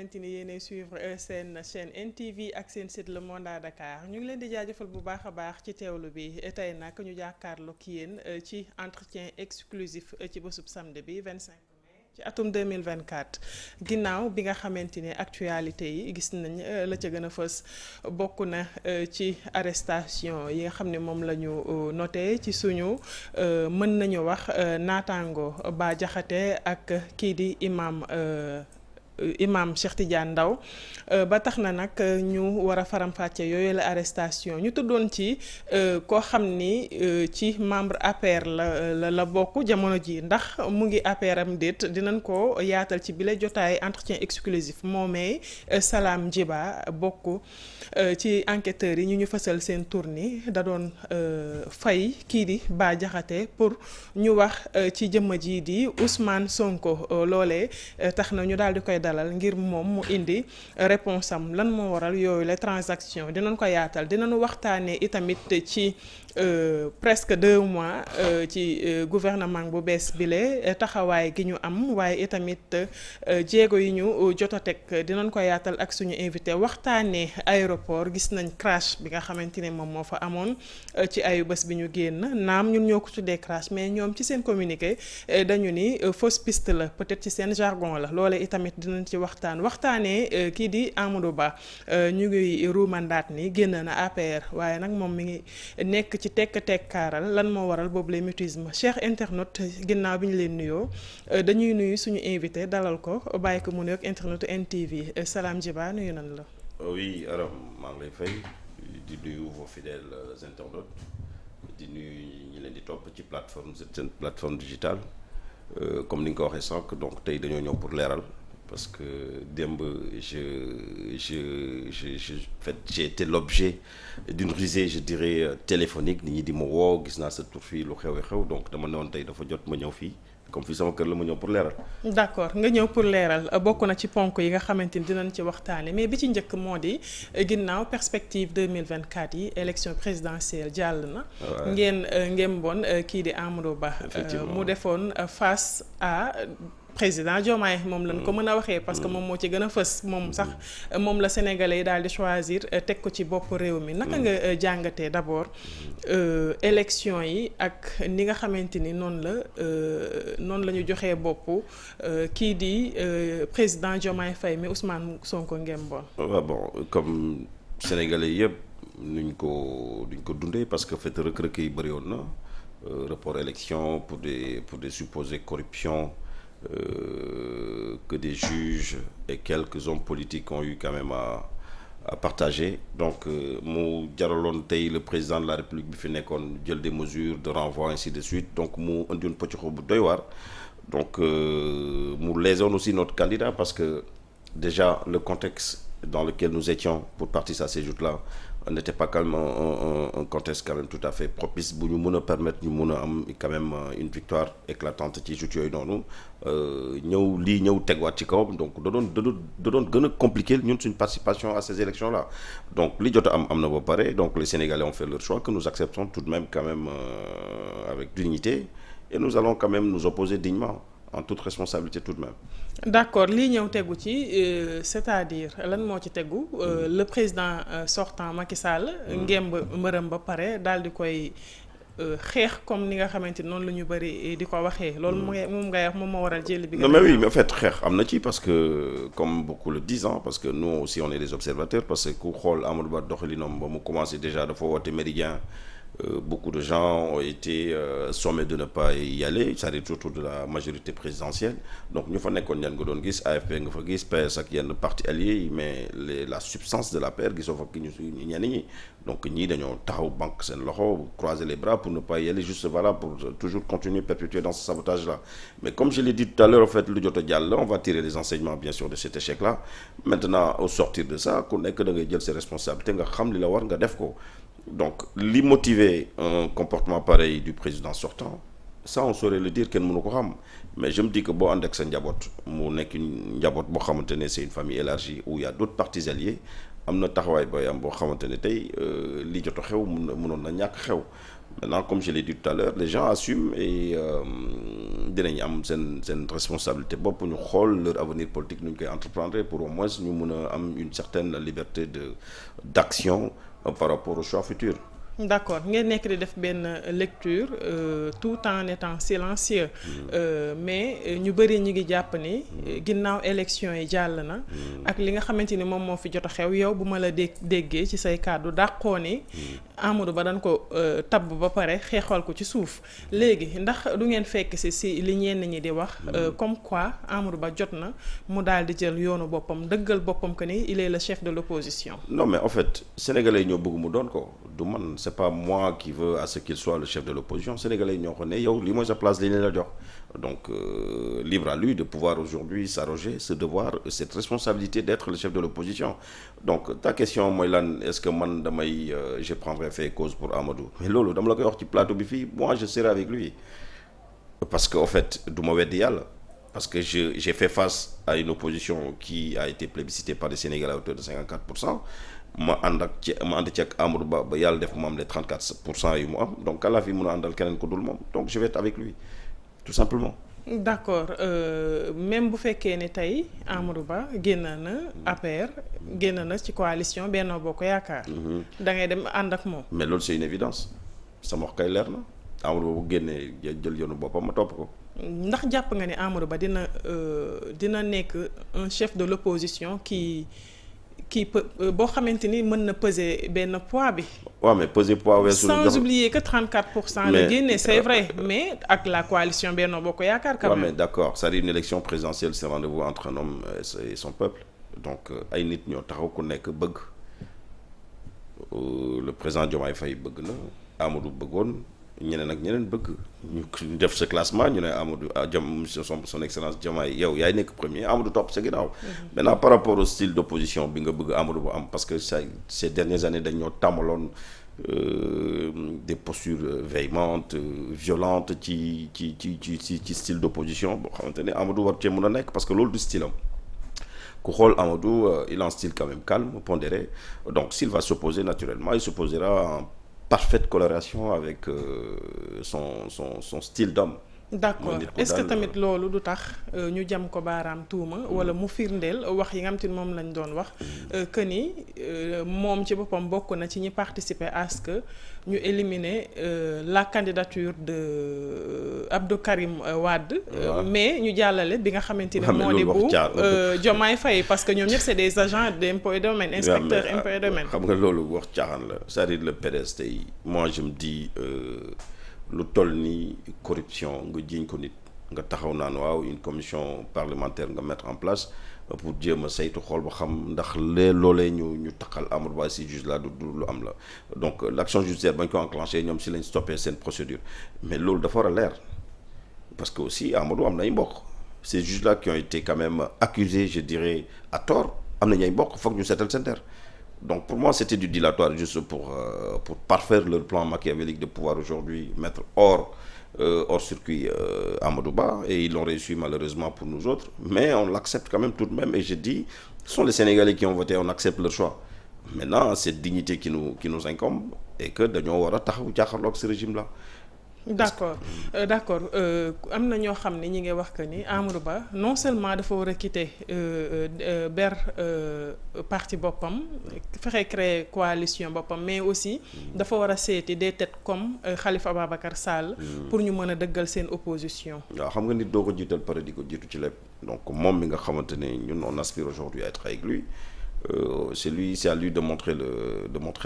xamante ni yéenay suivre seen chaîne NTV ak seen site Le Monde à Dakar ñu ngi leen di jaajëfal bu baax a baax ci teewlu bi tey nag ñu jàkkaarloog yéen ci entretien exclusif ci bésub samedi bi 25 mai ci atum 2024 ginnaaw bi nga xamante ni actualité yi gis nañ la ca gën a fës bokk na ci arrestation yi nga xam ne moom la ñu noté ci suñu mën nañu wax naataango Bah Diakhaté ak kii di imam Cheikh Tidiane Ndao ba tax na nag ñu war a faram-fàcce yooyu la arrestation ñu tuddoon ci koo xam ni ci membre APR la bokk jamono ji ndax mu ngi APR am déet dinañ ko yaatal ci bile jotaay entretien exclusif moomee Salam Djiba bokk ci enquêteurs yi ñu fësal seen tourni da doon fay kii di Bah Diakhaté pour ñu wax ci jëmm ji di Ousmane Sonko loolee tax na ñu daal di koy dalal ngir moom mu indi réponse am lan moo waral yooyu les transactions dinañ ko yaatal dinañ waxtaanee itamit ci presque 2 mois ci gouvernement bu bees bile taxawaay gi ñu am waaye itamit jéego yi ñu jot a teg dinañ ko yaatal ak suñu invité waxtaanee aéroport gis nañ crash bi nga xamante ne moom moo fa amoon ci ayu bés bi ñu génn naam ñun ñoo ko tuddee crash mais ñoom ci seen communiqué dañu ni fausse piste la peut-être ci seen jargon la loole itamit dinañ ci waxtaanee kii di Amadou Ba ñu ngi ruumandaat ni génn na APR waaye nag moom mi ngi nekk ci tekkaaral lan moo waral boobu le mutisme cher internaute ginnaaw bi ñu leen nuyoo dañuy nuyu suñu invité dalal ko bàyyi ko mu nuyoog internetu NTV Salam Djiba nuyu nan la. Oui Aram maa ngi lay fay di nuyu vos fidèles internautes di nuyu ñi leen di topp ci plateforme digitale comme ni nga ko waxee sànq donc tey dañoo ñëw pour leeral. Parce que démb j'ai été l'objet d'une risée je dirais téléphonique nit ñi di ma woo gis naa sa tur fii lu xew donc dama ne woon tey dafa jot ma ñëw fii comme fii sama kër la ma ñëw pour leeral. D'accord nga ñëw pour leeral bokk na ci ponk yi nga xamante ni dinañ ci waxtaane mais bi ci njëkk moo di ginnaaw perspective 2024 yi élection présidentielle jàll na. ngeen bon kii di Amadou Ba. mu defoon face à. Président Diomaye moom lañ ko mën a waxee parce que moom moo ci gën a fës moom sax moom la sénégalais yi daal di choisir teg ko ci bopp réew mi naka nga jàngatee d'abord élection yi ak ni nga xamante ni noonu la ñu joxee bopp kii di président Diomaye Faye mais Ousmane Sonko ngeen bon comme sénégalais yëpp duñ ko dundee parce que fait rëkk-rëkk yi bëri woon na report élection pour des supposées corruptions que des juges et quelques hommes politiques ont eu quand même à partager donc mu jaraloon tey le président de la République bi fi nekkoon jël des mesures de renvoi ainsi de suite donc mu indi woon pëcc bu doy waar donc mu lésoon aussi notre candidat parce que déjà le contexte dans lequel nous étions pour partir à ces joutes-là n'était pas quand même un contexte quand même tout à fait propice bu ñu mën a permettre ñu mën a am quand même une victoire éclatante ci joutes yooyu noonu ñëw tegwaat ci kawam donc da doon gën a compliqué ñun suñ participation à ces élections-là donc li jot a am na ba pare donc les Sénégalais ont fait leur choix que nous acceptons tout de même quand même avec dignité et nous allons quand même nous opposer dignement en toute responsabilité tout de même. D'accord lii ñëw tegu ci c'est-à-dire lan moo ci tegu le président sortant Macky Sall. ngemb mbërëm ba pare daal di koy xeex comme ni nga xamante ni noonu la ñu bëri di ko waxee. loolu moom ngay wax moom moo waral jël bi. non mais oui mais en fait xeex am na ci parce que comme beaucoup le disent parce que nous aussi on est des observateurs parce que ku xool Amadou Ba doxalinam ba mu commencé déjà dafa woote méridien. Beaucoup de gens ont été sommés de ne pas y aller c'est-à-dire autour de la majorité présidentielle donc ñu fa nekkoon ñan nga doon gis AFP nga fa gis PS ak yenn partis alliés mais la substance de l'APR gisoo fa ki ñu ñenn ñi donc ñii dañoo taxaw banque seen loxo croiser les bras pour ne pas y aller juste voilà pour toujours continuer perpétuer dans ce sabotage-là mais comme je l'ai dit tout à l'heure en fait lu jot a jàll on va tirer les enseignements bien sûr de cet échec-là maintenant au sortir de ça ku nekk da ngay jël ses responsabilités nga xam li la war nga def ko donc li motiver un comportement pareil du président sortant ça on saurait le dire kenn mënu ko xam mais je me dis que boo ànd ak sa njaboot mu nekk njaboot boo xamante ne c'est une famille élargie où il y a d'autres partis alliés am na taxawaay booy am boo xamante ne tey li jot a xew mënoon na ñàkk xew Maintenant, comme je l'ai dit tout à l'heure, les gens assument et dinañ am seen responsabilité bopp ñu xool leur avenir politique nu ñu koy entreprendre pour au moins ñu mun a am une certaine liberté d'action par rapport aux choix futurs. D'accord ngeen nekk di def benn lecture tout en étant silencieux mais ñu bëri ñu ngi jàpp ni ginnaaw élection yi jàll na ak li nga xamante ni moom moo fi jot a xew yow bu ma la déggee ci say kàddu dàqoo ni Amadou Ba dañ ko tabb ba pare xeexal ko ci suuf léegi ndax du ngeen fekk si li ñenn ñi di wax comme quoi Amadou Ba jot na mu daal di jël yoonu boppam dëggal boppam que ni il est le chef de l'opposition. Non mais en fait sénégalais yi ñoo bëgg mu doon ko du man c'est pas moi qui veux à ce qu'il soit le chef de l'opposition sénégalais yi ñoo ko ne yow lii mooy sa place li ñu la jox donc libre à lui de pouvoir aujourd'hui s'arroger ce devoir cette responsabilité d'être le chef de l'opposition. Donc ta question mooy lan est-ce que man damay je prendrai fait cause pour Amadou mais loolu dama la koy wax ci plateau bi fii moi je serai avec lui parce que en fait du ma weddi yàlla parce que j'ai fait face à une opposition qui a été plébiscitée par les Sénégalais à hauteur de 54%. ma ànd ci ak Amadou Ba ba yàlla def mu am les 34% yu mu am donc kàllaa fi mun a àndal keneen ko dul moom donc je vais être avec lui tout simplement. D'accord même bu fekkee ne tey Amadou Ba génn na APR génn na ci coalition Benno Bokk Yaakaar. da ngay dem ànd ak moom. mais loolu c'est une évidence sama wax kay leer na Amadou Ba bu génnee jël yoonu boppam ma topp ko. ndax jàpp nga ne Amadou Ba dina nekk un chef de l'opposition qui boo xamante ni mën na peser benn poids bi. waaw mais peser poids weesu. sans oublier que 34% la génne c'est vrai mais ak la coalition Benno Bokk Yaakaar quand même. mais d'accord c'est-à-dire une élection présidentielle c'est rendez-vous entre un homme et son peuple donc ay nit ñoo taxaw ku nekk bëgg le président Diomaye Faye bëgg na Amadou bëggoon ñeneen ak ñeneen bëgg ñu def ce classement ñu ne Amadou son excellence Diomaye yow yaay nekk premier Amadou topp sa ginnaaw. Maintenant par rapport au style d'opposition bi nga bëgg Amadou Ba am parce que ces dernières années dañoo tàmmaloon des postures véhémentes violentes ci style d'opposition boo xamante ne Amadou war cee mën a nekk parce que loolu du style am ku xool Amadou il a un style quand même calme pondéré donc s'il va s'opposer naturellement il s'opposera en parfaite coloration avec son style d'homme. D'accord est-ce que tamit loolu du tax ñu jam ko baaraam tuuma wala mu firndeel wax yi nga xam te ne moom lañ doon wax que ni moom ci boppam bokk na ci ñi participer à ce que ñu éliminer la candidature de Abdou Karim Wade. mais ñu jàllale bi nga xamante ne moo di bu Diomaye Faye parce que ñoom ñëpp c'est des agents d'impôts et domaines inspecteurs impôts et domaines. xam nga loolu wax caaxaan la c'est-à-dire le PDS tey moi je me dis lu toll ni corruption nga jiiñ ko nit nga taxaw naan waaw une commission parlementaire nga mettre en place pour jéem a saytu xool ba xam ndax loolee ñu taxal Amadou Ba si juge là du lu am la donc l'action judiciaire bañ ko enclenché ñoom si lañ stoppé seen procédure mais loolu dafa war a leer parce que aussi Amadou am na ay mbokk ces juges là qui ont été quand même accusés je dirais à tort am nañu ay mbokk foog ñu seetal seen der donc pour moi c'était du dilatoire juste pour parfaire leur plan machiavélique de pouvoir aujourd'hui mettre hors circuit Amadou Ba et ils l'ont réussi malheureusement pour nous autres mais on l'accepte quand même tout de même et je dis ce sont les Sénégalais qui ont voté on accepte leur choix maintenant cette dignité qui nous incombe et que dañoo war a taxaw jàkkaarloog ce régime là. d'accord am na ñoo xam ne ñi ngi wax que ni Amadou Ba non seulement dafa war a quitter parti boppam fexe créer coalition boppam mais aussi dafa war a seeti des têtes comme Khalifa Ababacar Sall pour ñu mën a dëggal seen opposition. waaw xam nga nit doo ko jiital pare di ko jiitu ci lépp donc moom mi nga xamante ne ñun on aspire aujourd'hui à être avec lui c'est à lui de montrer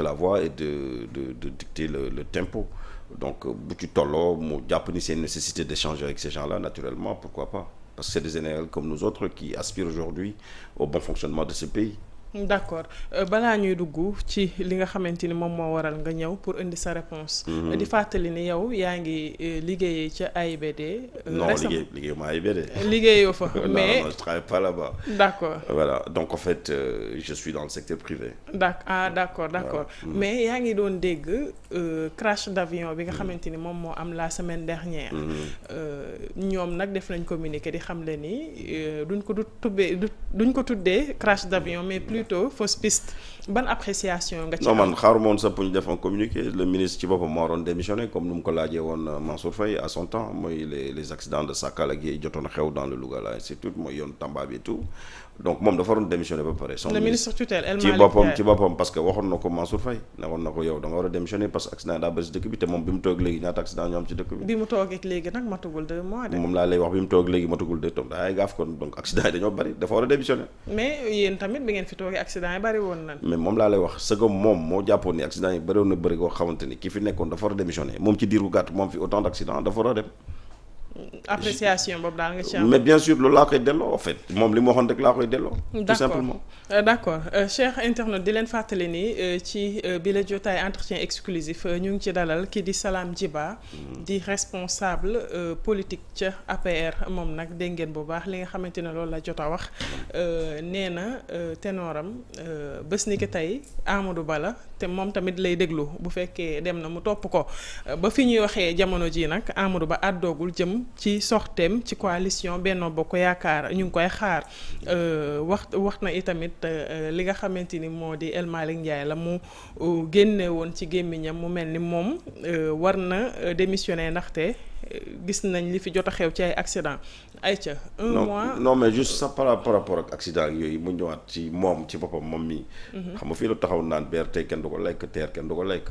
la voie et de dicter le tempo. Donc bu ci tolloo mu jàpp ni c'est une nécessité d'échanger avec ces gens-là naturellement pourquoi pas parce que c'est des Sénégalais comme nous autres qui aspirent aujourd'hui au bon fonctionnement de ce pays. D'accord balaa ñuy dugg ci li nga xamante ni moom moo waral nga ñëw pour indi sa réponse di fàttali ni yow yaa ngi liggéeyee ca AIBD. non liggéey ma AIBD. liggéeyoo fa mais non je travaille pas là-bas. D'accord voilà donc en fait je suis dans le secteur privé. D'accord mais yaa ngi doon dégg crash d'avion bi nga xamante ni moom moo am la semaine dernière. ñoom nag def nañ communiqué di xamle ni duñ ko tuddee crash d'avion mais plutôt fausse piste ban appréciation nga ci non man xaaruma woon sax pour ñu def un communiqué le ministre ci boppam moo waroon démissionné comme nu mu ko laajee woon Mansour Faye à son temps mooy les accidents de Sakal ak yi jotoon a xew dans le Louga là ainsi de suite mooy yoon Tamba bi et tout donc moom dafa waroon démissionné ba pare. le ministre tutelle El Malick Ndiaye ci boppam parce que waxoon na ko Mansour Faye ne woon na ko yow da nga war a démissionné parce que accident yi daa bëri si dëkk bi te moom bi mu toog léegi ñaata accident ñoo am ci dëkk bi. bi mu toog ak léegi nag matugul 2 mois de. moom laa lay wax bi mu toog léegi matugul 2 toog daay gaaf kon donc accident yi dañoo bëri dafa war a démissionné. mais yéen tamit bi ngeen fi toogee accident yi bëri woon nan. mais moom laa lay wax sëgam moom moo jàppoon ni accident yi bëri woon na bëri koo xamante ni ki fi nekkoon dafa war a démissionné moom ci diir bu gàtt moom fi autant d' accident dafa war a dem. appréciation boobu daal nga ci am. mais bien sûr loolu laa koy delloo en fait moom li ma waxoon rek laa koy delloo. tout simplement d' accord chers internautes di leen fàttali ni ci bi la jotaay entretien exclusif ñu ngi ci dalal kii di Salam Djiba di responsable politique ca APR moom nag dégg ngeen bu baax li nga xamante ne loolu la jot a wax nee na ténoram bés ni ki tey Amadou Ba la te moom tamit lay déglu bu fekkee dem na mu topp ko ba fi ñuy waxee jamono ji nag Amadou Ba àddoogul jëm ci sorteem ci coalition Benno Bokk Yaakaar ñu ngi koy xaar wax na itamit li nga xamante ni moo di El Malick Ndiaye la mu génne woon ci gémmiñam mu mel ni moom war na démissionner ndaxte gis nañ li fi jot a xew ci ay accident ayca mois non mais juste ça par rapport ak accident yooyu mu ñëwaat ci moom ci boppam moom mi xam nga fii la taxaw naan BRT kenn du ko lekk TER kenn du ko lekk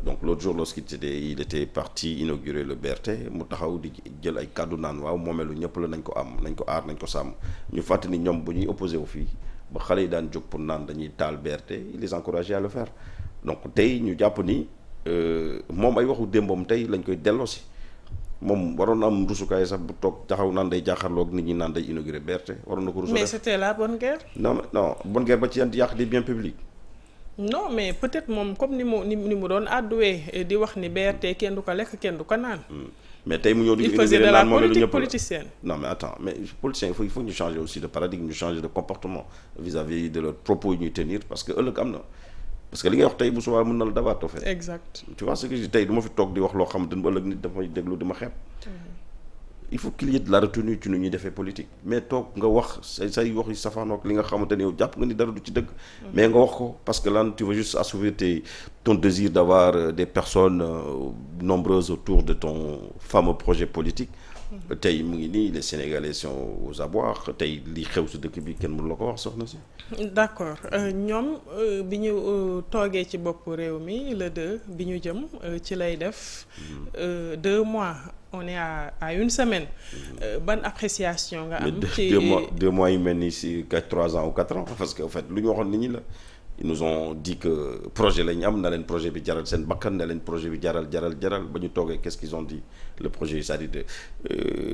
donc l'autre jour il était parti inaugurer le BRT mu taxaw di jël ay kàddu naan waaw moomeelu ñëpp la nañ ko am nañ ko aar nañ ko sàmm ñu fàtte ni ñoom bu ñuy opposé wu fii ba xale yi daan jóg pour naan dañuy taal BRT il les encourageait à le faire donc tey ñu jàpp ni moom ay waxu démbam tey lañ koy delloosi moom waroon na am rusukaay sax bu toog taxaw naan day jaaxarloo ak nit ñi naan day inauguré BRT waroon na ko rusu mais c'était la bonne guerre. non bonne guerre ba ci yàq des biens publics. non mais peut-être moom comme ni mu doon àdduwee di wax ni BRT kenn du ko lekk kenn du ko naan. mais tey mu ñëw di il faisait de la politique politicienne. non mais attends mais politiciens il faut ñu changer aussi de paradigme ñu changer de comportement vis-à-vis de leurs propos yi ñuy tenir parce que ëllëg am na parce que li ngay wax tey bu subaa mën na la dabaat en fait. exact tu vois ce que je dis tey du ma fi toog di wax loo xamante ni ëllëg nit dafay déglu di ma xeeb. il faut qu'il y ait de la retenue ci nu ñuy defee politique mais toog nga wax say wax yu safaanook li nga xamante ne yow jàpp nga ni dara du ci dëgg. mais nga wax ko parce que lan tu veux juste assouvir ton désir d'avoir des personnes nombreuses autour de ton fameux projet politique. tey mu ngi nii les Sénégalais sont aux abois tey li xew si dëkk bi kenn mënu la ko wax soxna si. d'accord ñoom bi ñu toogee ci bopp réew mi le 2 bi ñu jëm ci lay def 2 mois on est à une semaine ban appréciation nga am. ci 2 mois yu mel ni si 3 ans ou 4 ans parce que en fait lu ñu waxoon nit ñi la. ils nous ont dit que projet la ñu am na leen projet bi jaral seen bakkan na leen projet bi jaral ba ñu toogee qu'est-ce qu'ils ont dit le projet c'est-à-dire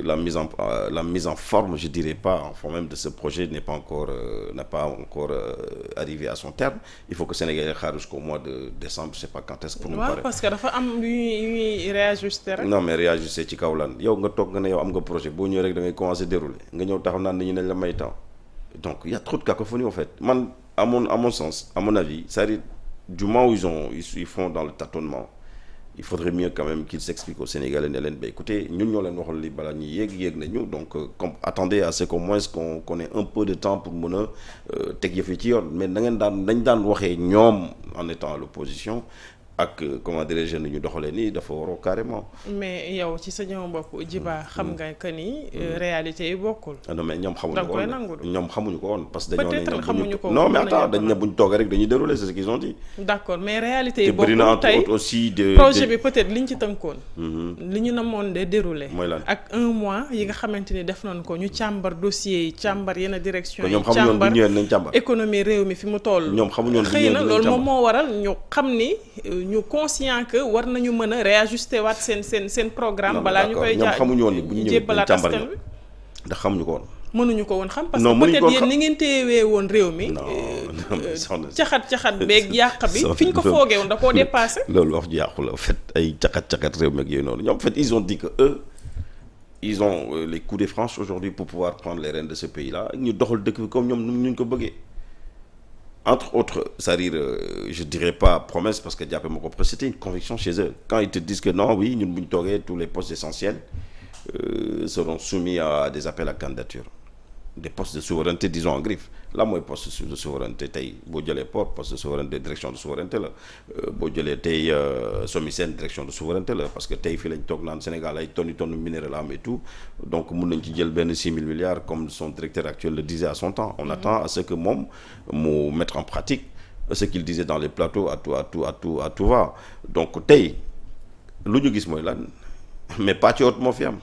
la mise en forme je dirais pas en forme même de ce projet n'a pas encore arrivé à son terme il faut que Sénégalais xaar jusqu'au mois de décembre je sais pas quand est-ce que pour nous pare parce que dafa am yu ñuy réajuster rek. non mais réajuster ci kaw lan yow nga toog nga ne yow am nga projet boo ñëwee rek da ngay commencer dérouler nga ñëw taxaw naan nañu nañ la may temps donc il y a trop de cacophonie en fait man à mon sens à mon avis c'est-à-dire du moment où ils font dans le tâtonnement il faudrait mieux quand même qu'ils s'expliquent aux Sénégalais ne leen ba écoutez ñun ñoo leen waxal li balaa ñuy yéeg nañu donc comme attendez à ce qu'au moins qu'on ait un peu de temps pour mën a teg yëf yi ci yoon mais dañ daan waxee ñoom en étant à l'opposition ak comment dirais-je ni ñu doxalee nii dafa waroo carrément. mais yow ci sa ñoom bopp Djiba xam nga que ni réalité yi bokkul. non mais ñoom xamuñu ko woon parce que dañoo ne peut-être xamuñu ko non mais attends dañ ne buñ toogee rek dañuy dérouler c'est ce qu'ils ont dit. d'accord mais réalité yi bokkul tey aussi projet bi peut-être liñ ci tënkoon. li ñu namoon de dérouler. mooy lan ak 1 mois yi nga xamante ni def nañ ko ñu càmbar dossiers yi càmbar yenn direction yi. ñoom xamuñu woon bu ñëwee nañ càmbar économie réew mi fi mu toll. ñoom xamuñu woon bu ñëwee xëy na loolu moom moo waral ñu xam ni ñu conscient que war nañu mën a réajuster waat seen programme. balaa ñu koy xamuñu woon ni bu ñu ñëwee jébbalaat askan wi ndax xamuñu ko woon. mënuñu ko woon xam parce que peut-être yéen ni ngeen téyewee woon réew mi. caxat beeg yàq bi fi ñu ko foogee woon da koo dépassé. loolu wax ju yàqu la en fait ay caxat réew mi ak yooyu noonu ñoom en fait ils ont dit que eux ils ont les coups de franche aujourd'hui pour pouvoir prendre les rênes de ce pays-là ñu doxal dëkk bi comme ñoom ñu ko bëggee. Entre autres, c'est-à-dire, je dirais pas promesse parce que jàppe ma ko c'était une conviction chez eux. Quand ils te disent que non, oui, ñun bu ñu toogee tous les postes essentiels seront soumis à des appels à candidature. des postes de souveraineté disons en griffe là mooy poste de souveraineté tey boo jëlee port poste de souveraineté direction de souveraineté la boo jëlee tey SOMISEN direction de souveraineté la parce que tey fii lañ toog naan Sénégal ay tonnes minerais la am et tout donc mun nañ ci jël benn 6 000 milliards comme son directeur actuel le disait à son temps on attend à ce que moom mu mettre en pratique ce qu'il disait dans les plateaux à tout va donc tey lu ñu gis mooy lan mais pàccoot moo fi am.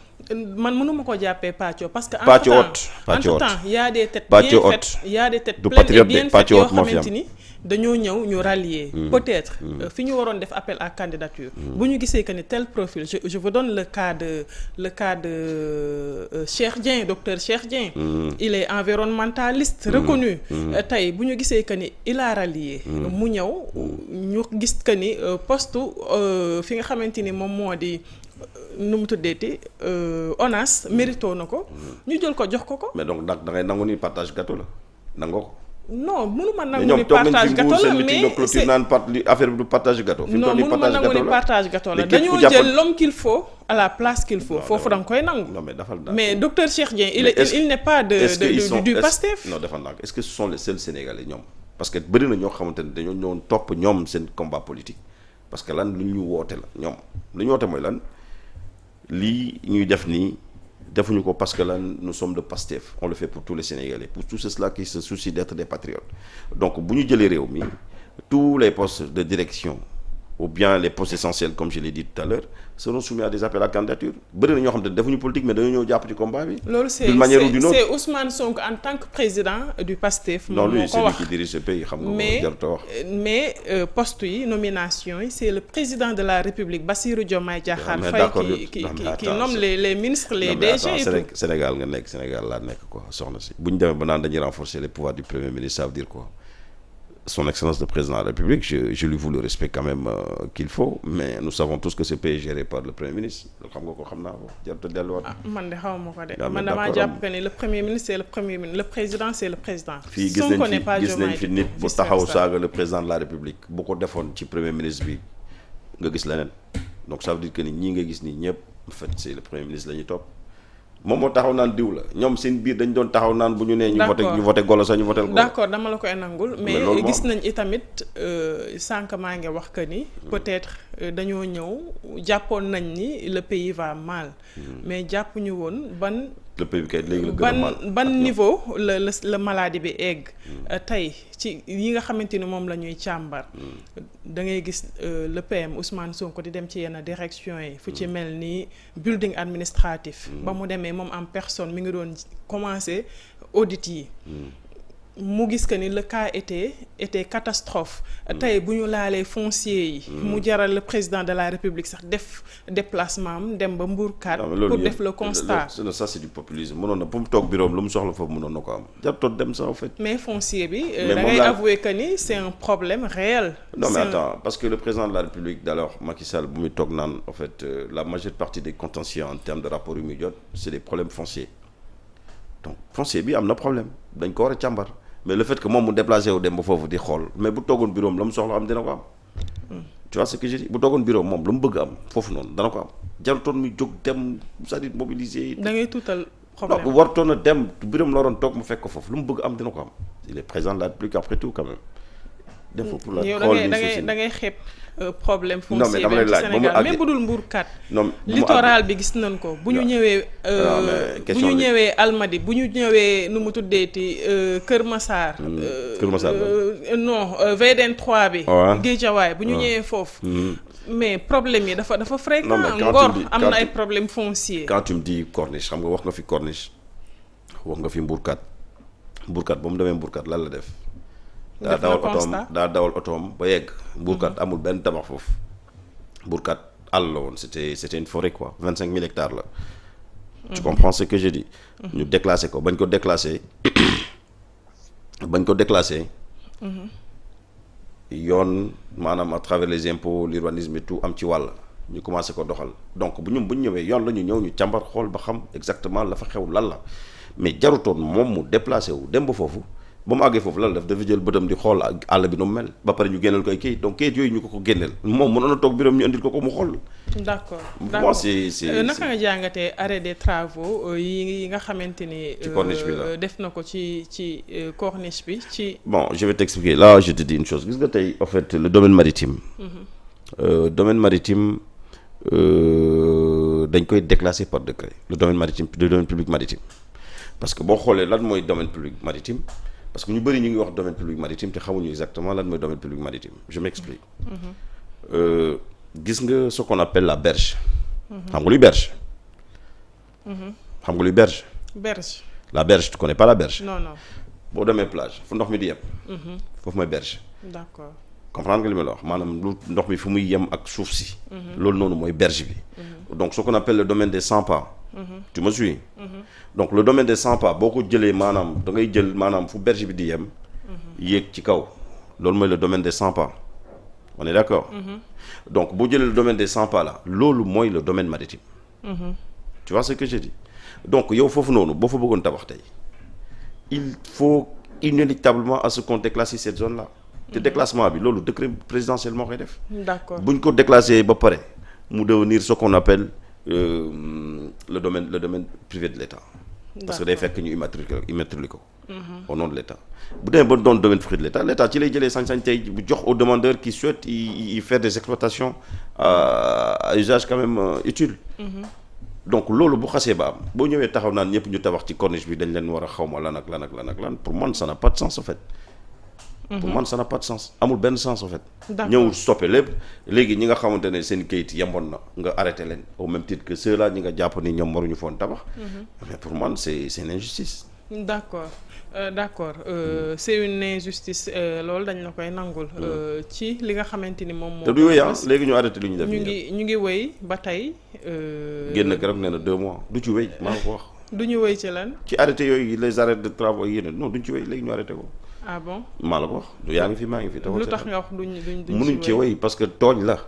man mënuma ko jàppee pàccoo parce que. pàccoot y a des têtes bien faites y a des têtes pleines et bien faites yoo xamante ni dañoo ñëw ñu rallier. peut-être fi ñu waroon def appel à candidature. bu ñu gisee que ni tel profil je vous donne le cas de Cheikh Dieng docteur Cheikh Dieng. il est environnementaliste reconnu. tey bu ñu gisee que ni il a rallié. mu ñëw ñu gis que ni poste fi nga xamante ni moom moo di. nu mu tuddeeti ONAS mérito na ko ñu jël ko jox ko. mais donc da ngay nangu ni partage gâteau la nangoo ko. non mënuma nangu ni partage gâteau la mais c'est naan affaire bi du partage gâteau. fi mu toll nii mënuma nangu ni partage gâteau la dañoo jël l'homme qu'il faut à la place qu'il faut. foofu da nga koy nangu. non mais docteur Cheikh Dieng il n'est pas du Pastef. non defal naa est-ce que ce sont les seuls Sénégalais ñoom parce que bëri na ñoo xamante ne dañoo ñëwoon topp ñoom seen combat politique parce que lan lu ñu woote la ñoom lu ñu woote mooy lan. lii ñuy def nii defuñu ko parce que là nous sommes de Pastef on le fait pour tous les Sénégalais pour tous ceux-là qui se soucient d'être des patriotes donc bu ñu jëlee réew mi tous les postes de direction ou bien les postes essentiels comme je l'ai dit tout à l'heure seront soumis à des appels à candidature bëri na ñoo xam ne defuñu politique mais dañoo ñëw jàpp ci combat bi. loolu d'une manière ou d'une autre c'est Ousmane Sonko en tant que président du Pastef. non lui c'est lui qui dirige ce pays xam nga ko jarut a wax. mais poste yi nomination yi c'est le président de la République Bassirou Diomaye Diakhar Faye qui nomme les ministres les DG et tout. Sénégal nga nekk Sénégal laa nekk quoi soxna si bu ñu demee ba naan dañuy renforcer les pouvoirs du premier ministre ça veut dire quoi. Son Excellence le Président de la République, je lui voue le respect quand même qu'il faut, mais nous savons tous que ce pays est géré par le Premier ministre. xam nga ko xam naa ko jarut a delluwaat. man de xaw ma ko de. man damaa jàpp que ne le Premier ministre c'est le Premier ministre le Président c'est le Président. fii gis nañ fi nit bu taxaw saaga le Président de la République bu ko defoon ci Premier ministre bi nga gis leneen donc ça veut dire que ni ñii nga gis nii ñëpp en fait c'est le Premier ministre la ñuy topp. moom moo taxaw naan diw la ñoom seen biir dañ doon taxaw naan bu ñu nee ñu voté golo sax ñu voté golo. d'accord dama la koy nangul mais gis nañ itamit sànq maa ngi wax que ni peut-être dañoo ñëw jàppoon nañ ni le pays va mal mais jàpp ñu woon le pays kay léegi la gën a mal ban niveau la maladie bi egg tey ci yi nga xamante ni moom la ñuy càmbar da ngay gis le PM Ousmane Sonko di dem ci yenn direction yi fu ci mel ni building administratif ba mu demee moom en personne mi ngi doon commencer audit yi mu gis que ni le cas était catastrophe tey bu ñu laalee foncier yi mu jaral le président de la République sax def déplacement am dem ba Mbourkat pour def le constat ça c'est du populisme mënoon na bu mu toog bureau lu mu soxla foofu mënoon na ko am jartoot dem sax en fait mais foncier bi da ngay avouer que ni c'est un problème réel non mais attends parce que le président de la République d'alors Macky Sall bu muy toog naan en fait la majeure partie des contentieux en termes de rapport yu muy jot c'est des problèmes fonciers donc foncier bi am na problème dañ ko war a càmbar mais le fait que moom mu déplacé wu dem ba foofu di xool mais bu toogoon bureau am la mu soxla am dina ko am tu vois ce que je dis bu toogoon bureau moom lu mu bëgg am foofu noonu dana ko am jarutoon muy jóg dem c'est-à-dire mobiliser da ngay tuutal problème non wartoon a dem bureau am la waroon toog mu fekk ko foofu lu mu bëgg am dina ko am il est président de la République après tout quand même def ko pour la xool da ngay xeeb problème foncier bi ci Sénégal mais bu dul Mbourkat littoral bi gis nañ ko bu ñu ñëwee Almadi bu ñu ñëwee nu mu tuddeeti Kër Massar non VDN 3 bi Guédiawaye bu ñu ñëwee foofu mais problème yi dafa fréquent Ngor am na ay problème foncier quand tu me dis Corniche xam nga wax nga fi Corniche wax nga fi Mbourkat ba mu demee Mbourkat lan la def daa dawal otoom ba yegg Mbourkat amul benn tabax foofu Mbourkat àll la woon c'était une forêt quoi 25 000 hectares la tu comprends ce que je dis ñu déclassé ko bañ ko déclassé yoon maanaam à travers les impôts l'urbanisme et tout am ci wàll ñu commencé ko doxal donc bu ñu ñëwee yoon la ñu ñëw ñu càmbar xool ba xam exactement la fa xew lan la mais jarutoon moom mu déplacé wu dem ba foofu ba mu àggee foofu lan la def dafa jël bëtam di xool àll bi nu mu mel ba pare ñu génneel ko ay kayit donc kayit yooyu ñu ko génneel moom mënoon a toog biram ñu indil ko mu xool. d'accord moi c'est naka nga jàngatee arrêt des travaux yi nga xamante ni. ci corniche bi la def na ko ci corniche bi ci. bon je vais t'expliquer là je te dis une chose gis nga tey en fait le domaine maritime. Domaine maritime dañ koy déclasser par décret le domaine maritime le domaine public maritime parce que boo xoolee lan mooy domaine public maritime. parce que ñu bëri ñu ngi wax domaine public maritime te xamuñu exactement lan mooy domaine public maritime je m'explique. gis nga ce qu'on appelle la berge. xam nga luy berge. xam nga luy berge. berge. la berge tu connais pas la berge. non non. boo demee plage fu ndox mi di yem. foofu mooy berge. d'accord. comprendre nga li ma la wax maanaam lu ndox mi fu muy yem ak suuf si. loolu noonu mooy berge bi. donc ce qu'on appelle le domaine des 100 pas. tu me suis. donc le domaine des 100 pas boo ko jëlee maanaam da ngay jël maanaam fu berge bi di yem. yéeg ci kaw loolu mooy le domaine des 100 pas on est d'accord. donc boo jëlee le domaine des 100 pas là loolu mooy le domaine maritime. tu vois ce que je dis donc yow foofu noonu boo fa bëggoon tabax tey il faut inéluctablement à ce qu'on déclasse cette zone là. te déclassement bi loolu décret présidentiel moo koy def. d'accord bu ñu ko déclassé ba pare mu devenir ce qu'on appelle le domaine privé de l'État. parce que day fekk ñu immatriculer ko. au nom de l'État bu demee ba doon domaine privé de l'État ci lay jëlee sañ-sañ tey bu jox aux demandeurs qui souhaitent y faire des exploitations à usage quand même utile. donc loolu bu xasee ba am boo ñëwee taxaw naan ñëpp ñu tabax ci corniche bi dañ leen war a xawma lan ak lan pour man ça n'a pas de sens en fait. pour man ça n'a pas de sens amul benn sens en fait. ñëw stoppé lépp léegi ñi nga xamante ne seen kayit yemboon na nga arrêté leen au même titre que ceux-là ñi nga jàpp ni ñoom waruñu foon tabax. mais pour man c'est une injustice. d'accord c'est une injustice loolu dañ la koy nangul. ci li nga xamante ni moom moo. te du wéy léegi ñu arrêté lu ñu def. ñu ngi wéy ba tey. génn keroog nee na 2 mois du ci wéy maa ko wax. du ñu wéy ci lan. ci arrêté yooyu les arrêts de travaux yi non duñ ci wéy léegi ñu arrêté ko. ah bon maa la ko wax du yaa ngi fi maa ngi fi. lu tax nga wax duñ mënuñ ci wéy parce que tooñ la.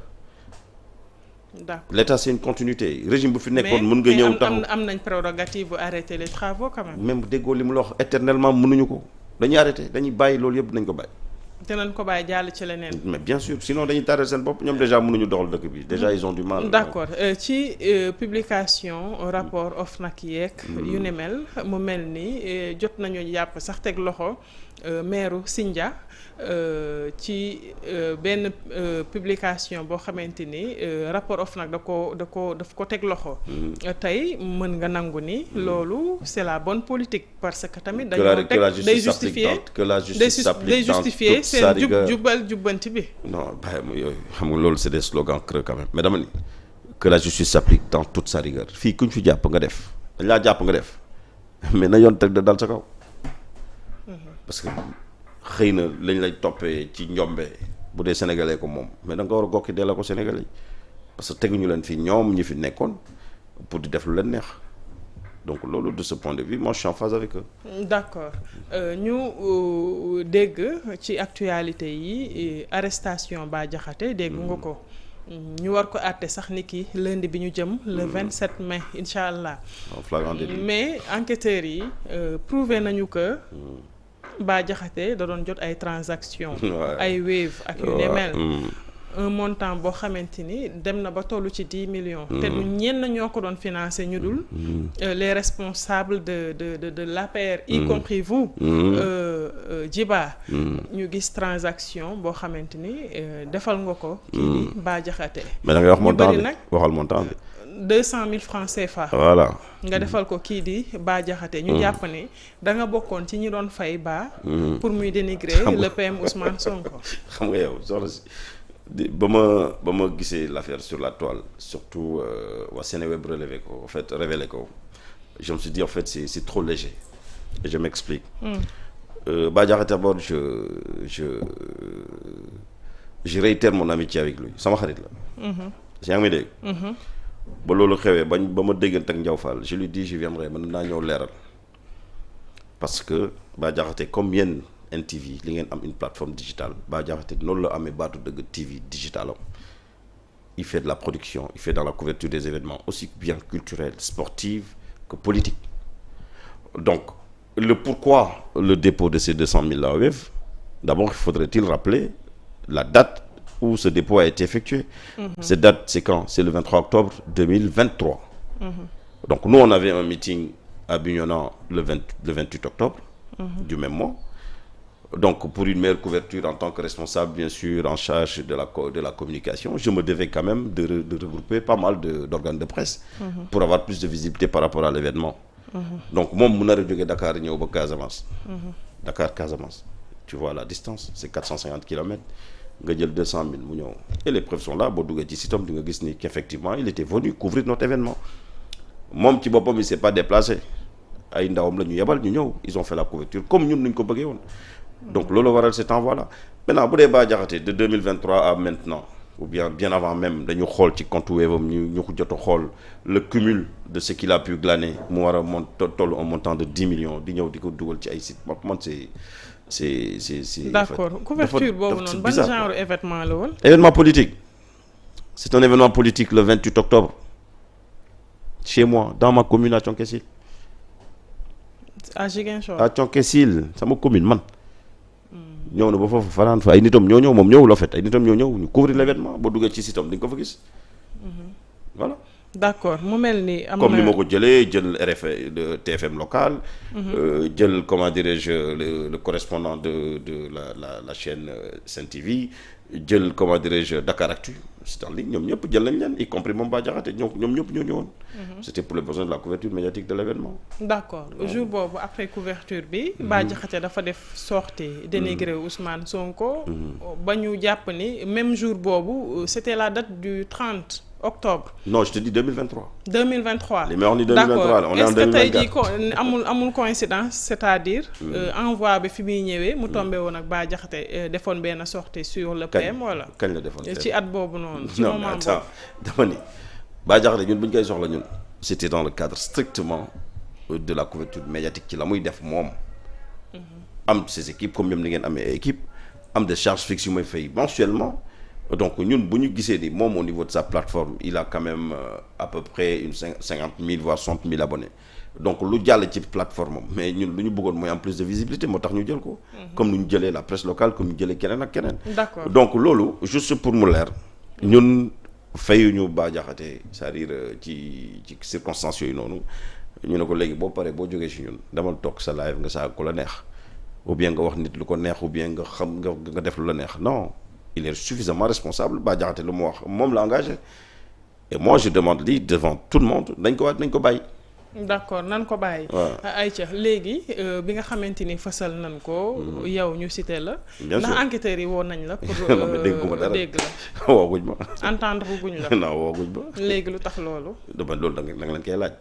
d'accord l'État c'est une continuité régime bu fi nekkoon mën nga ñëw taxaw am nañ prérogative bu arrêter les travaux quand même. déggoo li mu la wax éternellement mënuñu ko dañuy arrêté dañuy bàyyi loolu yëpp nañ ko bàyyi. dinañ ko bàyyi jàll ci leneen. mais bien sûr sinon dañuy tardé seen bopp ñoom déjà mënuñu doxal dëkk bi déjà ils ont du mal. d'accord ci publication rapport OFNAC yeeg. yu ne mel mu mel ni jot nañu jàpp sax teg loxo maire Sindia ci benn publication boo xamante ni rapport OFNAC daf ko teg loxo. tey mën nga nangu ni. loolu c'est la bonne politique parce que tamit. dañoo teg day justifier day justifier seen jubbanti bi. non bàyyi ma yooyu xam nga loolu c'est des slogans creux quand même mais dama ni que la justice s'applique dans toute sa rigueur fii ku ñu fi jàpp nga def dañ laa jàpp nga def mais na yoon teg da dal sa kaw. parce que xëy na lañ lay toppee ci njombe bu dee sénégalais ko moom mais da nga war a gokki delloo ko sénégalais yi parce que teguñu leen fi ñoom ñi fi nekkoon pour di def lu leen neex donc loolu de ce point de vue moi je suis en phase avec eux. d'accord ñu dégg ci actualité yi arrestation Bah Diakhaté dégg nga ko ñu war ko àtte sax ni ki lundi bi ñu jëm le 27 mai incha allah. mais enquêteurs yi prouvé nañu que. Bah Diakhaté da doon jot ay transactions. ay Wave ak yu ne mel. un montant boo xamante ni dem na ba tollu ci 10 millions. te du ñenn ñoo ko doon financer ñu dul. les responsables de l'APR. y compris vous. Djiba. ñu gis transaction boo xamante ni defal nga ko. kii di Bah Diakhaté. mais da ngay wax montant bi waxal montant bi. 200 000 francs CFA. voilà nga defal ko kii di Bah Diakhaté. ñu jàpp ne da nga bokkoon ci ñi doon fay Bah. pour muy dénigrer le PM Ousmane Sonko. xam nga yow soxna si ba ma gisee l'affaire sur la toile surtout waa Seneweb révélé ko je me suis dit en fait c'est trop léger et je m'explique. Bah Diakhaté d'abord je réitère mon amitié avec lui sama xarit la. yaa ngi may dégg. ba loolu xewee ba ma déggante ak Ndiaw Fall je lui dis je viendrai mën naa ñëw leeral parce que Bah Diakhaté comme yéen NTV li ngeen am une plateforme digitale Bah Diakhaté noonu la amee baatu dëgg TV digital am il fait de la production il fait dans la couverture des événements aussi bien culturels sportifs que politiques donc le pourquoi le dépôt de ces 200 000 là Wave, d'abord faudrait-il rappeler la date où ce dépôt a été effectué. Cette date, c'est quand? C'est le 23 octobre 2023. Donc nous, on avait un meeting à Bignona le 28 octobre du même mois. Donc pour une meilleure couverture en tant que responsable, bien sûr, en charge de la communication, je me devais quand même de regrouper pas mal d'organes de presse pour avoir plus de visibilité par rapport à l'événement. Donc moi, mon arrêt de Dakar, ñëw ba Casamance. Dakar, Casamance. Tu vois la distance, c'est 450 km. nga jël 200 000 mu ñëw. Et les preuves sont là, boo duggee ci site am di nga gis ni qu'effectivement il était venu couvrir notre événement. Moom ci boppam il s'est pas déplacé. Ay ndawam la ñu yebal ñu ñëw, ils ont fait la couverture comme ñun ñu ko bëggee woon. Donc loolu waral cet envoi-là. Maintenant bu dee Bah Diakhaté de 2023 à maintenant, ou bien avant même, dañu xool ci compte Wave am ñu ko jot a xool le cumul de ce qu'il a pu glaner mu war a toll un montant de 10 millions di ñëw di ko dugal ci ay sites man c'est d'accord. Couverture boobu noonu ban genre événement la woon? Événement politique. C'est un événement politique le 28 octobre chez moi dans ma commune à Thionck-Essyl. À Ziguinchor. À Thionck-Essyl sama commune man. ñëw na ba foofu fanaan fa ay nitam ñoo ñëw moom ñëwul en fait ay nitam ñoo ñëw ñu couvrir l'événement boo duggee ci sitam di nga ko fa gis. Voilà. D'accord mu mel ni am na comme ni ma ko jëlee jël RFM de TFM local. jël comment dirais-je le correspondant de la chaîne Sen TV jël comment dirais-je Dakaractu c'est en ligne ñoom ñëpp jël nañ leen y compris moom Bah Diakhaté ñoom ñëpp ñoo ñëwoon. C'était pour le besoin de la couverture médiatique de l'événement. D'accord jour boobu après couverture bi. Bah Diakhaté dafa def sortie dénigrer Ousmane Sonko. ba ñu jàpp ni même jour boobu c'était la date du 30 octobre. Non je te dis 2023. 2023 li may wax ni 2023 la on est en 2024. est-ce que tey jii amul coïncidence c'est-à-dire. envoi bi fi muy ñëwee mu tombé woon ak Bah Diakhaté defoon benn sortie sur le PM wala. kañ la defoon ci at boobu noonu. ci non moment mais attends dama ni Bah Diakhaté ñun bu ñu koy soxla ñun. c'était dans le cadre strictement de la couverture médiatique ci la muy def moom. am ses équipes comme ñoom ni ngeen amee équipe am des charges fixes yu may fay mensuellement. Donc ñun bu ñu gisee ni moom au niveau de sa plateforme il a quand même à peu près une 50 000 voire 60 000 abonnés donc lu jàll ci plateforme am mais ñun lu ñu bëggoon mooy am plus de visibilité moo tax ñu jël ko. comme nu ñu jëlee la presse locale comme ñu jëlee keneen ak keneen. D'accord. Donc loolu juste pour mu leer ñun fayuñu Bah Diakhaté c'est-à-dire ci circonstances yooyu noonu ñu ne ko léegi boo paree boo jógee ci ñun demal toog sa live nga saa ko la neex ou bien nga wax nit lu ko neex ou bien nga xam nga def lu la neex non. Il est suffisamment responsable Bah Diakhaté lu mu wax moom la engagé et moi je demande lii devant tout le monde nañ ko bàyyi. d'accord nan ko bàyyi. ayca léegi bi nga xamante ni fësal nañ ko. yow ñu cité la. bien sûr ndax enquêteurs yi woon nañ la. pour dégguma dara dégg la. wooguñ ma. entendre guñ la. non wooguñ ma. léegi lu tax loolu. dama loolu da nga leen koy laaj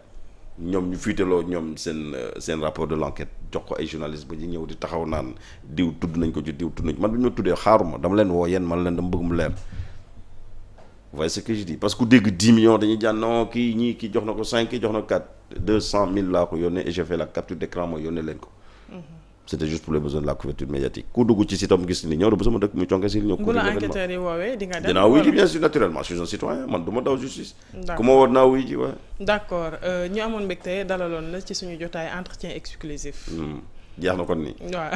ñoom ñu fiiteloo ñoom seen rapport de l'enquête jox ko ay journalistes ba ñu ñëw di taxaw naan diw tudd nañ ko ci diw tudd nañ man bi ñu ma tuddee xaaruma dama leen woo yéen man leen dama bëgg mu leer. Vous voyez ce que je dis parce que ku dégg 10 millions dañuy jaan non kii jox na ko 5 kii jox na ko 4 200 000 laa ko yónnee et j'ai fait la capture d'écran mooy yónnee leen ko. C'était juste pour les besoins de la couverture médiatique ku dugg ci sitam gis ni ñëw na ba sama dëkk muy Thionck-Essyl ñëw. bu la enquêteurs yi woowee di nga dem. dinaa wuy ji bien sûr naturellement je suis un citoyen man du ma daw justice. d'accord ku ma woo naa wuy ji waaye. d'accord ñu amoon mbégte dalaloon la ci suñu jotaay entretien exclusif. jeex na kon nii. waaw.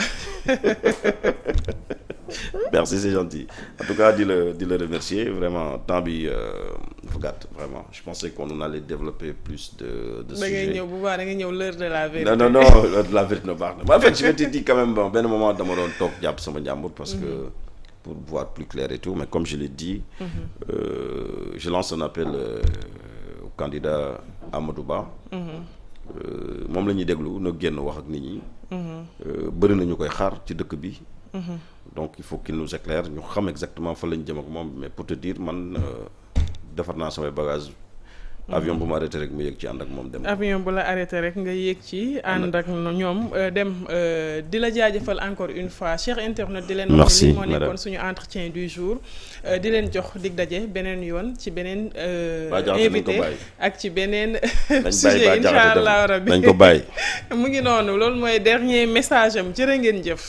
Merci c'est gentil en tout cas di la remercier vraiment temps bi dafa gàtt vraiment je pensais qu'on allait développer plus de da sujets. ngay ñëw bu baax da ngay ñëw l'heure de la vérité. non l'heure de la vérité na baax na en fait je m'étais dit quand même bon benn moment dama doon toog jàpp sama njàmbur parce que pour voir plus clair et tout mais comme je l'ai dit je lance un appel au candidat Amadou Ba moom la ñuy déglu na génn wax ak nit ñi bëri na ñu koy xaar ci dëkk bi donc il faut qu'il nous éclaire ñu xam exactement fa lañ jëm ak moom mais pour te dire man defar naa samay bagage avion bu ma arrêté rek mu yéeg ci ànd ak moom dem. avion bu la arrêté rek nga yéeg ci ànd ak ñoom dem di la jaajëfal encore une fois chers internautes di leen wax ni moo nekkoon suñu entretien du jour di leen jox dig daje beneen yoon ci beneen invité ak ci beneen sujet incha allah rabbi dañ ko bàyyi mu ngi noonu loolu mooy dernier message am jërë ngeen jëf